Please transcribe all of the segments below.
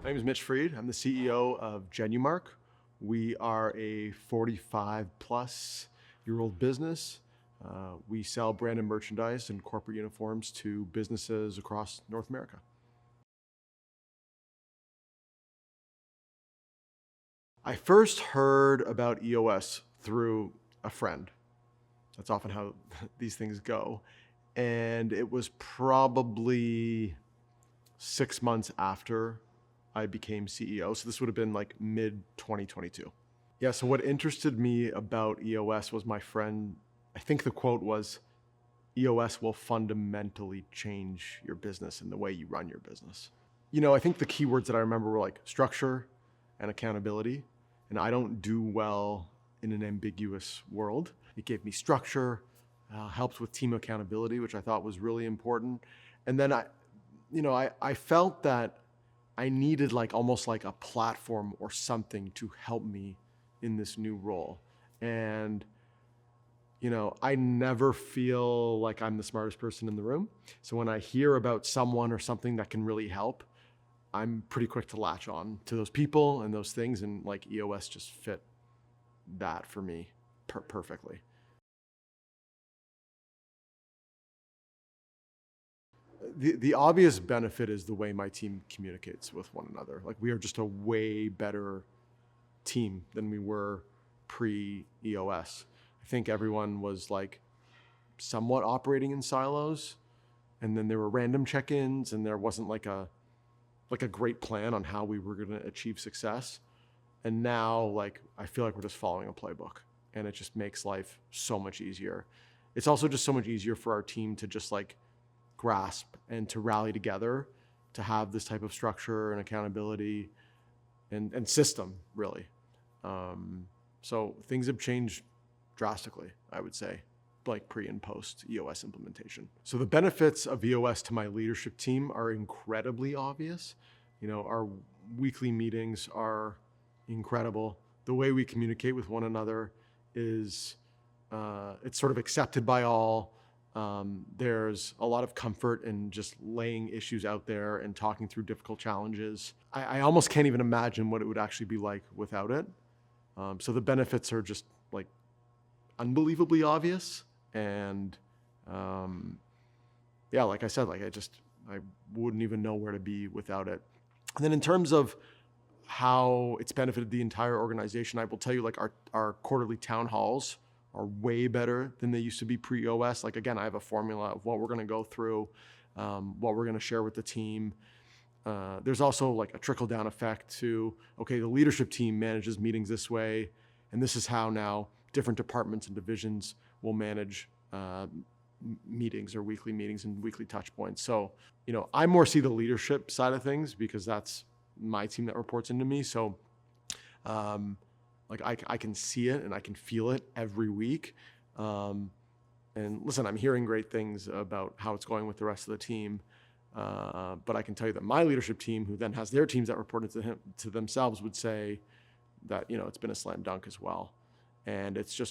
My name is Mitch Freed. I'm the CEO of Genumark. We are a 45-plus-year-old business. We sell branded merchandise and corporate uniforms to businesses across North America. I first heard about EOS through a friend. That's often how these things go. And it was probably 6 months after I became CEO. So this would have been like mid 2022. Yeah, so what interested me about EOS was my friend, I think the quote was, EOS will fundamentally change your business and the way you run your business. I think the key words that I remember were like structure and accountability. And I don't do well in an ambiguous world. It gave me structure, helped with team accountability, which I thought was really important. And then I felt that I needed almost like a platform or something to help me in this new role. And, I never feel like I'm the smartest person in the room. So when I hear about someone or something that can really help, I'm pretty quick to latch on to those people and those things. And EOS just fit that for me perfectly. The obvious benefit is the way my team communicates with one another. We are just a way better team than we were pre-EOS. I think everyone was somewhat operating in silos, and then there were random check-ins, and there wasn't a great plan on how we were going to achieve success. And now I feel like we're just following a playbook, and it just makes life so much easier. It's also just so much easier for our team to just grasp and to rally together to have this type of structure and accountability and system, really. So things have changed drastically, I would say, pre and post EOS implementation. So the benefits of EOS to my leadership team are incredibly obvious. Our weekly meetings are incredible. The way we communicate with one another is, it's sort of accepted by all. There's a lot of comfort in just laying issues out there and talking through difficult challenges. I almost can't even imagine what it would actually be like without it. So the benefits are just unbelievably obvious. And yeah, like I said, I wouldn't even know where to be without it. And then in terms of how it's benefited the entire organization, I will tell you our quarterly town halls are way better than they used to be pre-EOS. Again, I have a formula of what we're going to go through, what we're going to share with the team. There's also a trickle-down effect to, okay, the leadership team manages meetings this way, and this is how now different departments and divisions will manage meetings or weekly meetings and weekly touch points. So, I more see the leadership side of things because that's my team that reports into me. So, I can see it and I can feel it every week. And listen, I'm hearing great things about how it's going with the rest of the team. But I can tell you that my leadership team, who then has their teams that report to themselves, would say that, it's been a slam dunk as well. And it's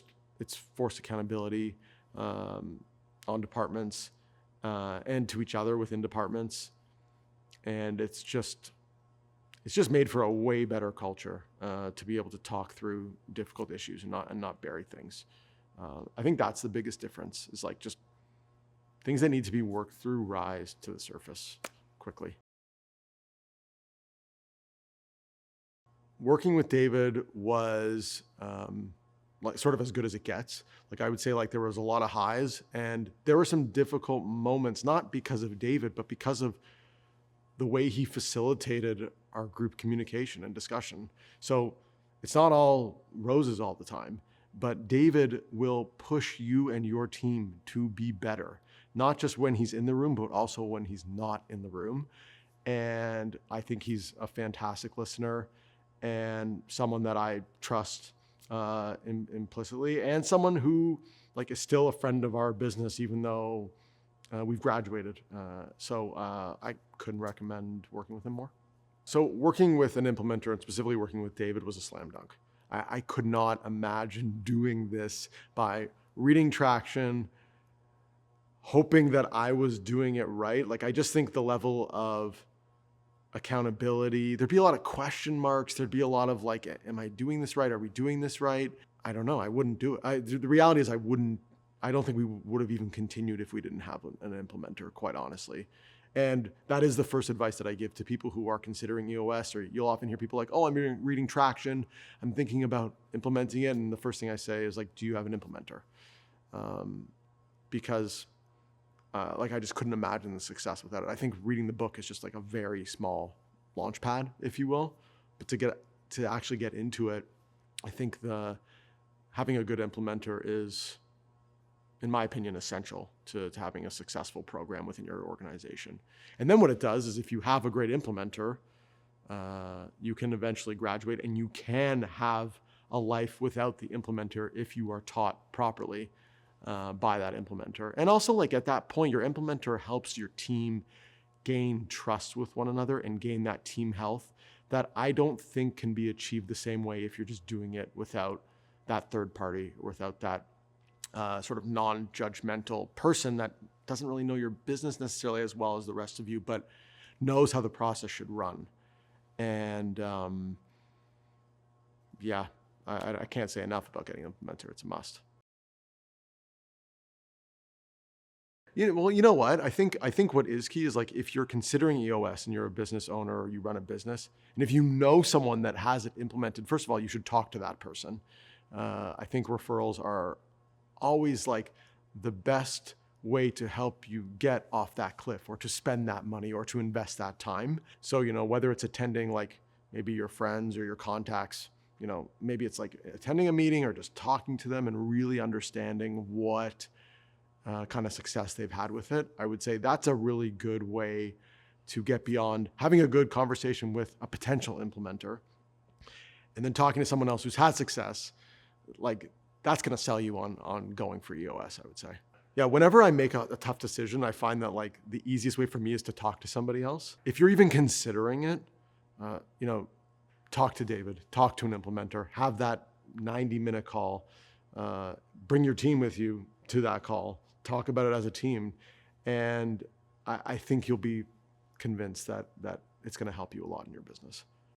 forced accountability on departments and to each other within departments. And it's just made for a way better culture to be able to talk through difficult issues and not bury things. I think that's the biggest difference, is just things that need to be worked through rise to the surface quickly. Working with David was sort of as good as it gets. I would say there was a lot of highs, and there were some difficult moments, not because of David, but because of the way he facilitated our group communication and discussion. So it's not all roses all the time, but David will push you and your team to be better, not just when he's in the room, but also when he's not in the room. And I think he's a fantastic listener and someone that I trust implicitly, and someone who is still a friend of our business, even though we've graduated. So I couldn't recommend working with him more. So working with an implementer, and specifically working with David, was a slam dunk. I could not imagine doing this by reading Traction, hoping that I was doing it right. I just think the level of accountability. There'd be a lot of question marks. There'd be a lot of like, am I doing this right? Are we doing this right? I don't know. I wouldn't do it. The reality is I don't think we would have even continued if we didn't have an implementer, quite honestly. And that is the first advice that I give to people who are considering EOS, or you'll often hear people like, oh, I'm reading Traction, I'm thinking about implementing it. And the first thing I say is like, do you have an implementer? Because like I just couldn't imagine the success without it. I think reading the book is just like a very small launch pad, if you will. But to actually get into it, I think having a good implementer is, in my opinion, essential to having a successful program within your organization. And then what it does is if you have a great implementer, you can eventually graduate and you can have a life without the implementer if you are taught properly by that implementer. And also, like at that point, your implementer helps your team gain trust with one another and gain that team health that I don't think can be achieved the same way if you're just doing it without that third party, or without that sort of non-judgmental person that doesn't really know your business necessarily as well as the rest of you, but knows how the process should run. And I can't say enough about getting an implementer. It's a must. Well, you know what? I think what is key is like if you're considering EOS and you're a business owner or you run a business, and if you know someone that has it implemented, first of all, you should talk to that person. I think referrals are always like the best way to help you get off that cliff, or to spend that money, or to invest that time. So, whether it's attending like maybe your friends or your contacts, maybe it's like attending a meeting or just talking to them and really understanding what kind of success they've had with it. I would say that's a really good way to get beyond having a good conversation with a potential implementer and then talking to someone else who's had success. Like that's going to sell you on going for EOS, I would say. Yeah, whenever I make a tough decision, I find that like the easiest way for me is to talk to somebody else. If you're even considering it, talk to David, talk to an implementer, have that 90-minute call, bring your team with you to that call, talk about it as a team. And I think you'll be convinced that it's going to help you a lot in your business.